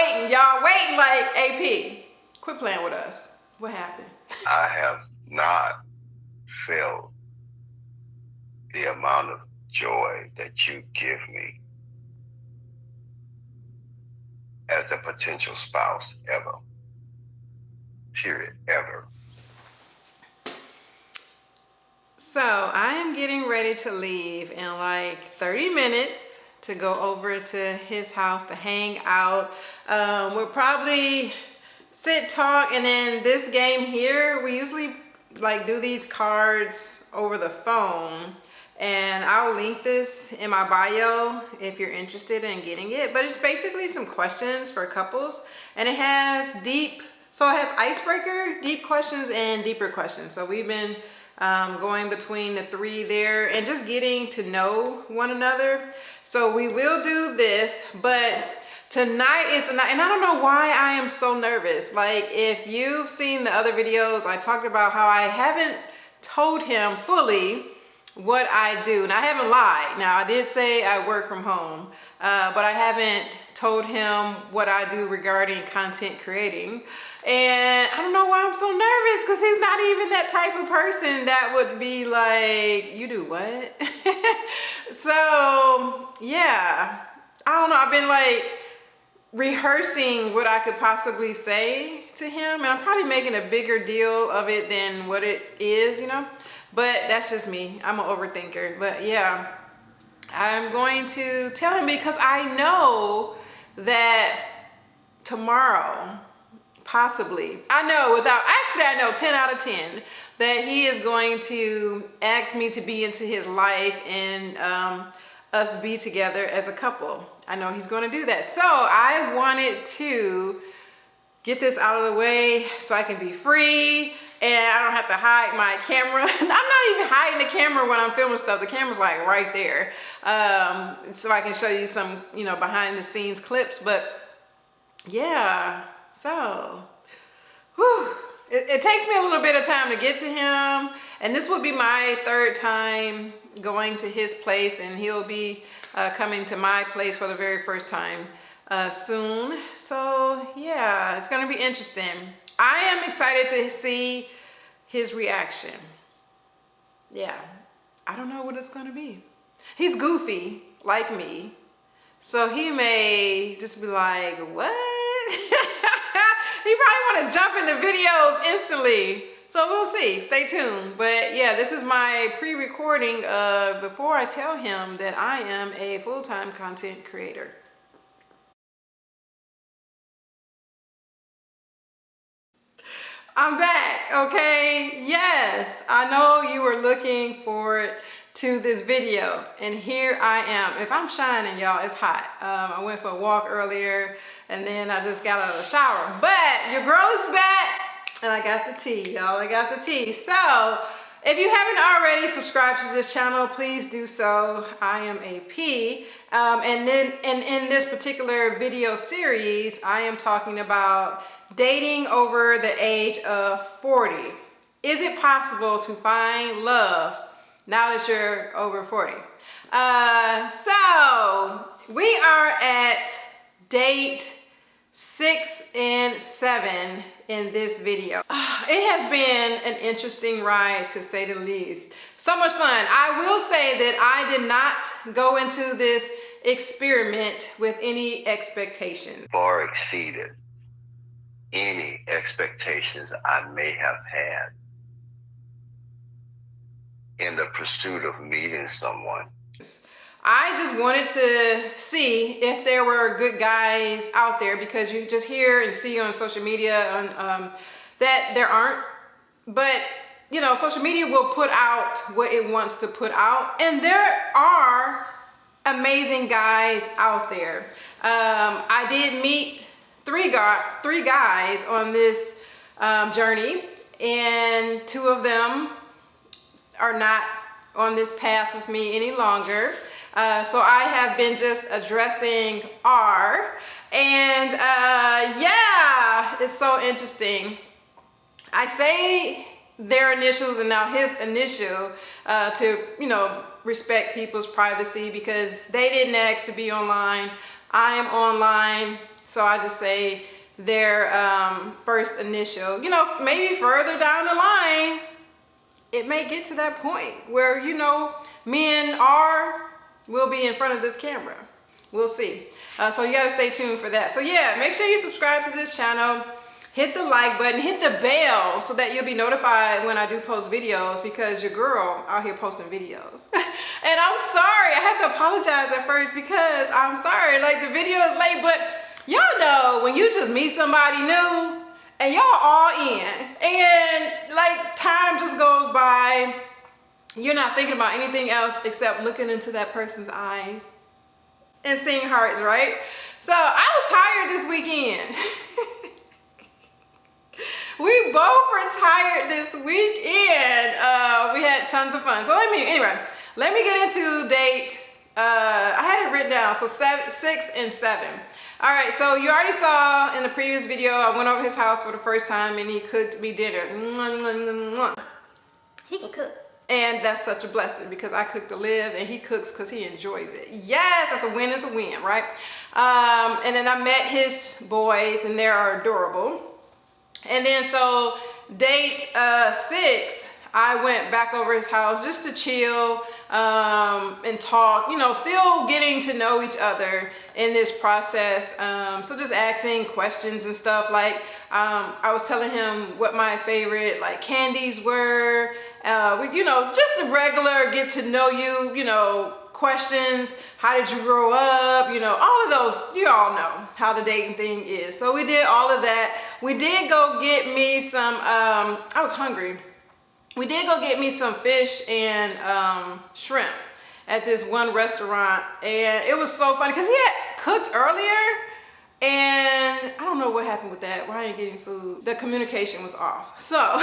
waiting. Y'all waiting like, AP, quit playing with us. What happened? I have not felt the amount of joy that you give me as a potential spouse ever. Period. Ever. So I am getting ready to leave in like 30 minutes to go over to his house to hang out. We'll probably sit, talk, and then this game here, we usually like do these cards over the phone, and I'll link this in my bio if you're interested in getting it. But it's basically some questions for couples, and it has icebreaker, deep questions, and deeper questions. So we've been going between the three there and just getting to know one another. So we will do this, but tonight is the night, and I don't know why I am so nervous. Like, if you've seen the other videos, I talked about how I haven't told him fully what I do, and I haven't lied. Now, I did say I work from home, but I haven't told him what I do regarding content creating. And I don't know why I'm so nervous, because he's not even that type of person that would be like, you do what? So yeah, I don't know. I've been like rehearsing what I could possibly say to him, and I'm probably making a bigger deal of it than what it is, you know, but that's just me. I'm an overthinker. But yeah, I'm going to tell him, because I know that tomorrow, possibly, I know 10 out of 10 that he is going to ask me to be into his life and us be together as a couple. I know he's going to do that. So I wanted to get this out of the way so I can be free and I don't have to hide my camera. I'm not even hiding the camera when I'm filming stuff. The camera's like right there. So I can show you some, you know, behind the scenes clips. But yeah, so whew, it takes me a little bit of time to get to him. And this will be my third time going to his place, and he'll be coming to my place for the very first time soon. So yeah, it's gonna be interesting. I am excited to see his reaction. Yeah, I don't know what it's gonna be. He's goofy like me, so he may just be like, what? He probably want to jump into videos instantly. So we'll see. Stay tuned. But yeah, this is my pre-recording before I tell him that I am a full-time content creator. I'm back, okay? Yes, I know you were looking forward to this video, and here I am. If I'm shining, y'all, it's hot. I went for a walk earlier, and then I just got out of the shower. But your girl is back, and I got the tea, y'all. I got the tea. So if you haven't already subscribed to this channel, please do so. I am AP. And in this particular video series, I am talking about dating over the age of 40. Is it possible to find love now that you're over 40? So we are at date 6 and 7 in this video. It has been an interesting ride, to say the least. So much fun. I will say that I did not go into this experiment with any expectations. Far exceeded any expectations I may have had in the pursuit of meeting someone. I just wanted to see if there were good guys out there, because you just hear and see on social media that there aren't. But you know, social media will put out what it wants to put out, and there are amazing guys out there. I did meet three guys on this journey, and 2 of them are not on this path with me any longer. So I have been just addressing R, and yeah, it's so interesting. I say their initials and now his initial to, you know, respect people's privacy, because they didn't ask to be online. I am online. So I just say their first initial. You know, maybe further down the line, it may get to that point where, you know, men will be in front of this camera. We'll see. So you gotta stay tuned for that. So yeah, make sure you subscribe to this channel. Hit the like button, hit the bell so that you'll be notified when I do post videos, because your girl out here posting videos. And I'm sorry, I have to apologize at first because I'm sorry, like the video is late, but y'all know when you just meet somebody new and y'all all in and like time just goes by, you're not thinking about anything else except looking into that person's eyes and seeing hearts, right? So I was tired this weekend. We both were tired this weekend. We had tons of fun. So let me get into date. I had it written down, so 6 and 7. All right, so you already saw in the previous video, I went over his house for the first time and he cooked me dinner. He can cook. And that's such a blessing because I cook to live and he cooks because he enjoys it. Yes, that's a win, is a win, right? And then I met his boys and they are adorable. And then so date 6, I went back over his house just to chill and talk, you know, still getting to know each other in this process. So just asking questions and stuff. Like I was telling him what my favorite like candies were, you know, just the regular get to know you know, questions. How did you grow up? You know, all of those, you all know how the dating thing is. So we did all of that. We did go get me some, I was hungry. We did go get me some fish and shrimp at this one restaurant. And it was so funny because he had cooked earlier and I don't know what happened with that. Why I ain't getting food? The communication was off. So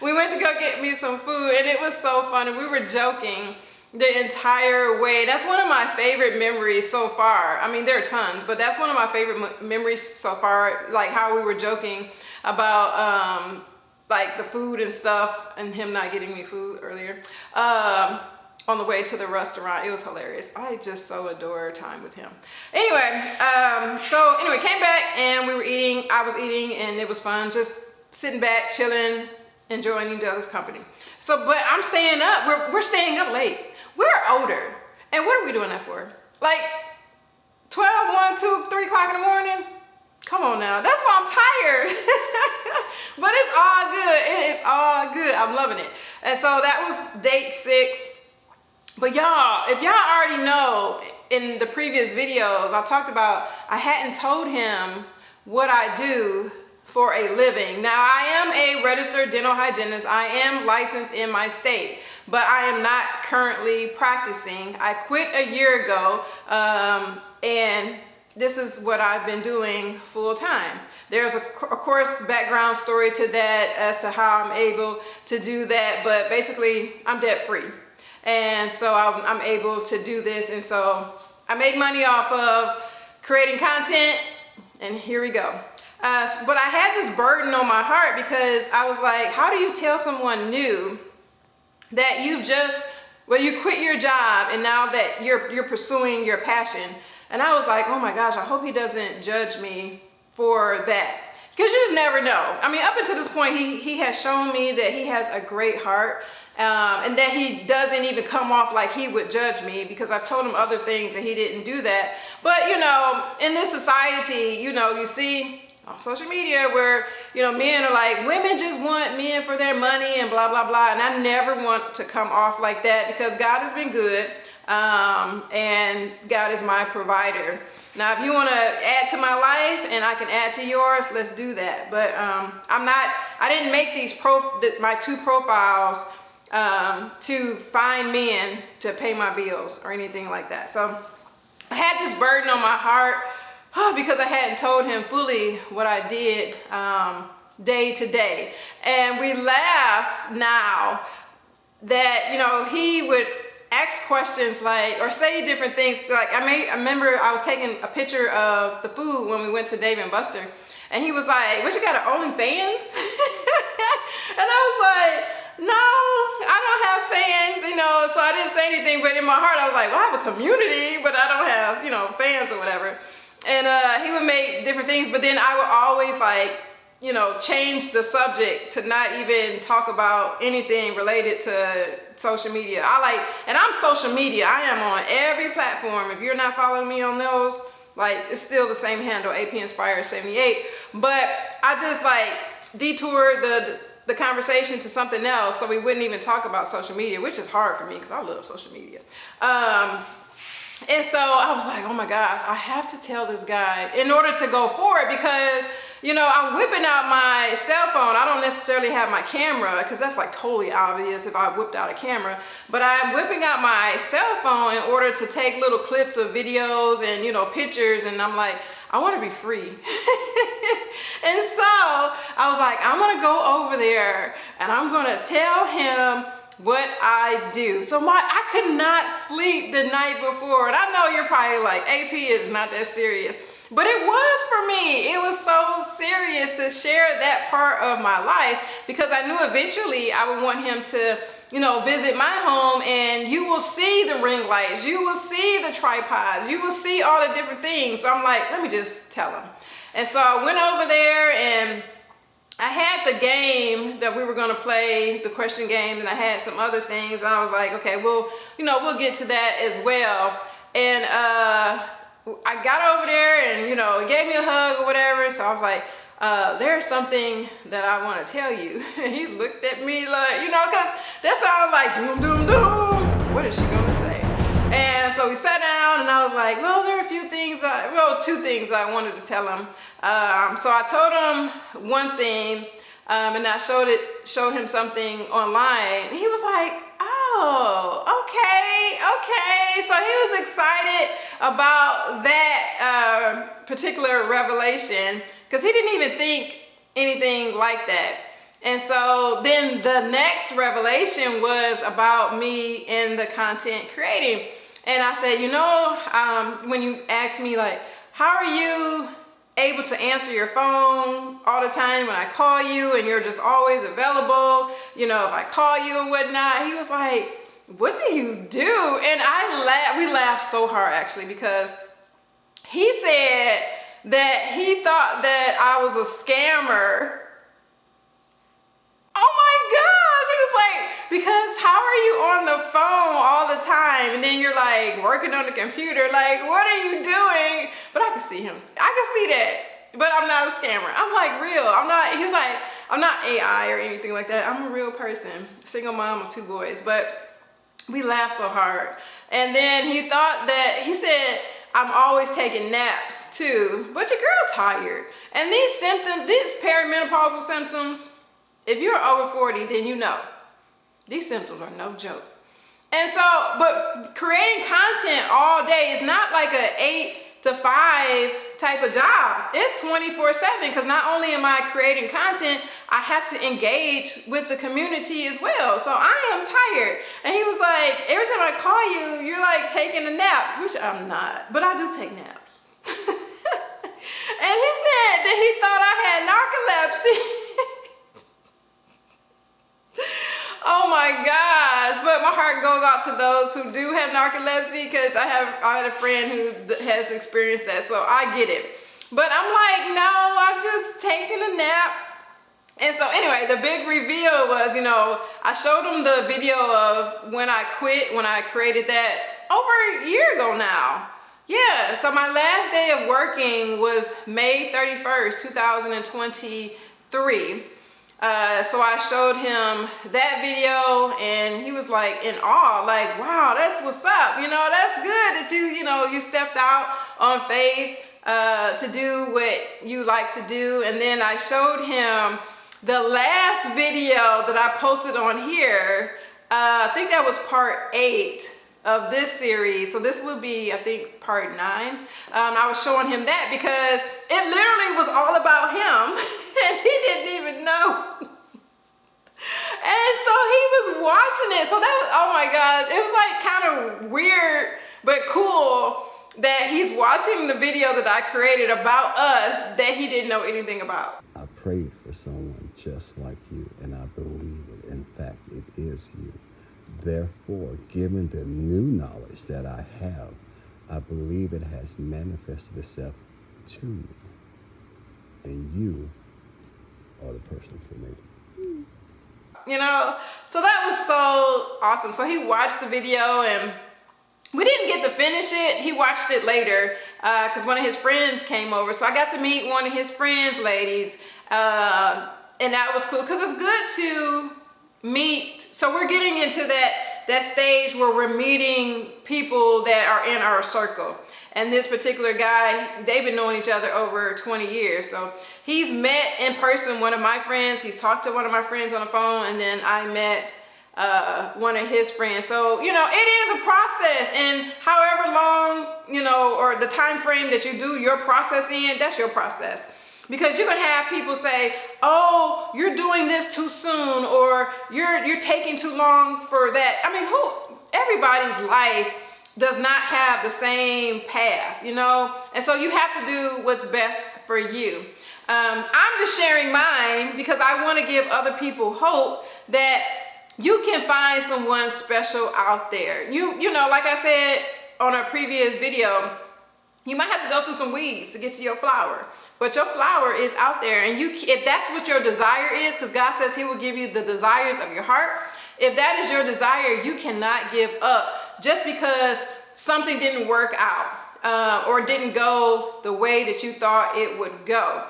we went to go get me some food and it was so funny. We were joking the entire way. That's one of my favorite memories so far. I mean, there are tons, but that's one of my favorite memories so far, like how we were joking about like the food and stuff and him not getting me food earlier on the way to the restaurant. It was hilarious. I just so adore time with him. Anyway, came back and we were eating. I was eating and it was fun, just sitting back, chilling, enjoying each other's company. So, but I'm staying up. We're staying up late. We're older. And what are we doing that for? Like 12, 1, 2, 3 o'clock in the morning? Come on now. That's why I'm tired. But it's all good. It's all good. I'm loving it. And so that was date 6. But y'all, if y'all already know, in the previous videos, I talked about I hadn't told him what I do for a living. Now, I am a registered dental hygienist. I am licensed in my state, but I am not currently practicing. I quit a year ago, and this is what I've been doing full time. There's of course background story to that as to how I'm able to do that, but basically I'm debt free. And so I'm able to do this. And so I make money off of creating content, and here we go. But I had this burden on my heart because I was like, how do you tell someone new that you quit your job and now that you're pursuing your passion? And I was like, oh my gosh, I hope he doesn't judge me for that. Because you just never know. I mean, up until this point, he has shown me that he has a great heart, and that he doesn't even come off like he would judge me, because I've told him other things and he didn't do that. But, you know, in this society, you know, you see on social media where, you know, men are like, women just want men for their money and blah, blah, blah. And I never want to come off like that, because God has been good. And God is my provider. Now, if you want to add to my life and I can add to yours, let's do that. But I didn't make my 2 profiles to find men to pay my bills or anything like that. So I had this burden on my heart because I hadn't told him fully what I did day to day. And we laugh now that, you know, he would ask questions like, or say different things. Like I remember I was taking a picture of the food when we went to Dave & Buster, and he was like, what, you got an OnlyFans? And I was like, no, I don't have fans, you know, so I didn't say anything, but in my heart I was like, well, I have a community, but I don't have, you know, fans or whatever. And he would make different things, but then I would always like, you know, change the subject to not even talk about anything related to social media. And I'm social media. I am on every platform. If you're not following me on those, like, it's still the same handle, AP Inspire 78. But I just like detoured the conversation to something else, so we wouldn't even talk about social media, which is hard for me because I love social media. And so I was like, oh my gosh, I have to tell this guy in order to go forward, because, you know, I'm whipping out my cell phone. I don't necessarily have my camera, because that's like totally obvious if I whipped out a camera, but I'm whipping out my cell phone in order to take little clips of videos and, you know, pictures. And I'm like, I want to be free. And so I was like, I'm going to go over there and I'm going to tell him what I do. So I could not sleep the night before. And I know you're probably like, AP is not that serious. But it was for me. It was so serious to share that part of my life, because I knew eventually I would want him to, you know, visit my home, and you will see the ring lights, you will see the tripods, you will see all the different things. So I'm like, let me just tell him. And so I went over there and I had the game that we were going to play, the question game, and I had some other things. And I was like, okay, well, you know, we'll get to that as well. And I got over there and, you know, he gave me a hug or whatever. So I was like, there's something that I want to tell you. And he looked at me like, you know, because that sounds like doom, doom, doom. What is she going to say? And so we sat down and I was like, well, there are a few things, two things that I wanted to tell him. So I told him one thing, and I showed him something online. And he was like, oh, okay. So he was excited about that particular revelation, because he didn't even think anything like that. And so then the next revelation was about me and the content creating. And I said, you know, when you ask me like, how are you able to answer your phone all the time when I call you and you're just always available, you know, if I call you or whatnot? He was like, what do you do? And we laughed so hard actually, because he said that he thought that I was a scammer. Oh my gosh, he was like, because how are you on the phone all the time and then you're like working on the computer, like what are you doing? But I can see him, I can see that, but I'm not a scammer. I'm like real, he was like, I'm not AI or anything like that. I'm a real person, single mom of 2 boys. But we laughed so hard. And then he said, I'm always taking naps too, but your girl tired. And these symptoms, these perimenopausal symptoms, if you're over 40, then you know. These symptoms are no joke. And so, but creating content all day is not like a 8 to 5 type of job. It's 24/7, because not only am I creating content, I have to engage with the community as well. So I am tired. And he was like, every time I call you, you're like taking a nap, which I'm not, but I do take naps. And he said that he thought I had narcolepsy. Oh my gosh, but my heart goes out to those who do have narcolepsy, because I had a friend who has experienced that, so I get it. But I'm like, no, I'm just taking a nap. And so anyway, the big reveal was, you know, I showed him the video of when I quit, when I created that over a year ago now. Yeah, so my last day of working was May 31st, 2023. So I showed him that video and he was like in awe, like, wow, that's what's up. You know, that's good that you stepped out on faith to do what you like to do. And then I showed him the last video that I posted on here. I think that was part 8 of this series. So this will be, I think, part 9. I was showing him that because it literally was all about him and he didn't even know. And so he was watching it. So that was, oh my God, it was like kind of weird but cool that he's watching the video that I created about us that he didn't know anything about. I prayed for someone just like you, and I believe it. In fact, it is you. Therefore, given the new knowledge that I have, I believe it has manifested itself to you. And you are the person for me. You know, so that was so awesome. So he watched the video, and we didn't get to finish it. He watched it later because one of his friends came over. So I got to meet one of his friends, ladies, and that was cool because it's good to meet. So we're getting into that stage where we're meeting people that are in our circle. And this particular guy, they've been knowing each other over 20 years. So he's met in person one of my friends. He's talked to one of my friends on the phone, and then I met one of his friends. So, you know, it is a process, and however long, you know, or the time frame that you do your process in, that's your process. Because you're gonna have people say, oh, you're doing this too soon, or you're taking too long for that. I mean, everybody's life does not have the same path, you know? And so you have to do what's best for you. I'm just sharing mine because I want to give other people hope that you can find someone special out there. You know, like I said on a previous video, you might have to go through some weeds to get to your flower, but your flower is out there. And if that's what your desire is, because God says he will give you the desires of your heart. If that is your desire, you cannot give up just because something didn't work out or didn't go the way that you thought it would go.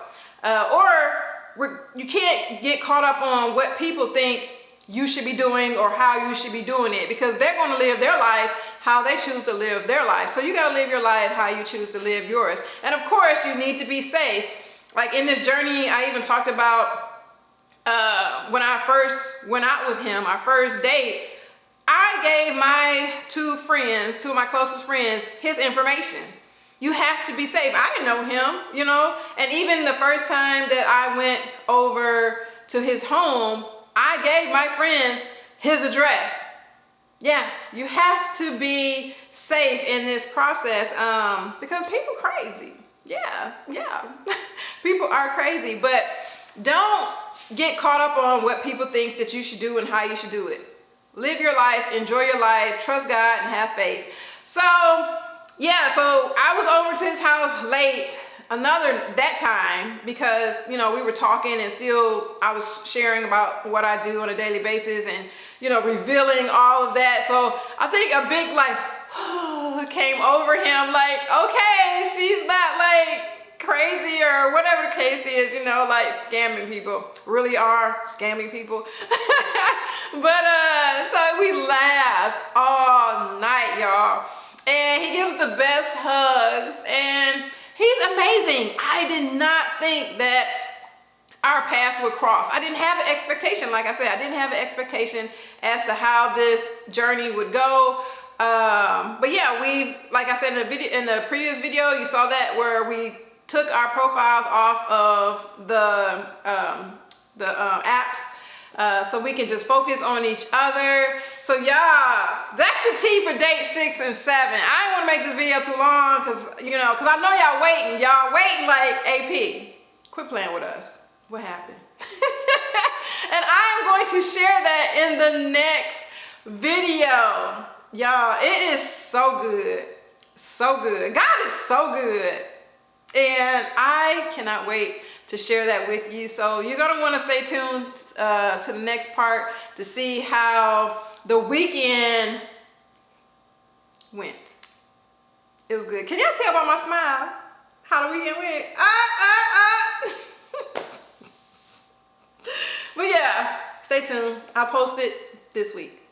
Or you can't get caught up on what people think you should be doing or how you should be doing it, because they're going to live their life how they choose to live their life. So you got to live your life how you choose to live yours. And of course, you need to be safe. Like in this journey, I even talked about when I first went out with him, our first date, I gave my two of my closest friends, his information. You have to be safe. I didn't know him, you know, and even the first time that I went over to his home, I gave my friends his address. Yes, you have to be safe in this process because people crazy. Yeah. People are crazy, but don't get caught up on what people think that you should do and how you should do it. Live your life, enjoy your life, trust God, and have faith. So, yeah, so I was over to his house late that time because, you know, we were talking and still I was sharing about what I do on a daily basis and, you know, revealing all of that. So I think a big came over him like, okay, she's not like crazy or whatever the case is, you know, like scamming people, really are scamming people. But so we laughed all night, y'all, and he gives the best hugs and he's amazing. I did not think that our paths would cross. I didn't have an expectation. Like I said, I didn't have an expectation as to how this journey would go. But yeah, like I said in the previous video, you saw that where we took our profiles off of the apps so we can just focus on each other. So y'all, that's the tea for date 6 and 7. I didn't want to make this video too long because I know y'all waiting. Y'all waiting like, AP, quit playing with us. What happened? And I am going to share that in the next video. Y'all, it is so good. So good. God is so good. And I cannot wait to share that with you. So you're going to want to stay tuned to the next part to see how the weekend went. It was good. Can y'all tell by my smile how the weekend went? But yeah, stay tuned. I'll post it this week.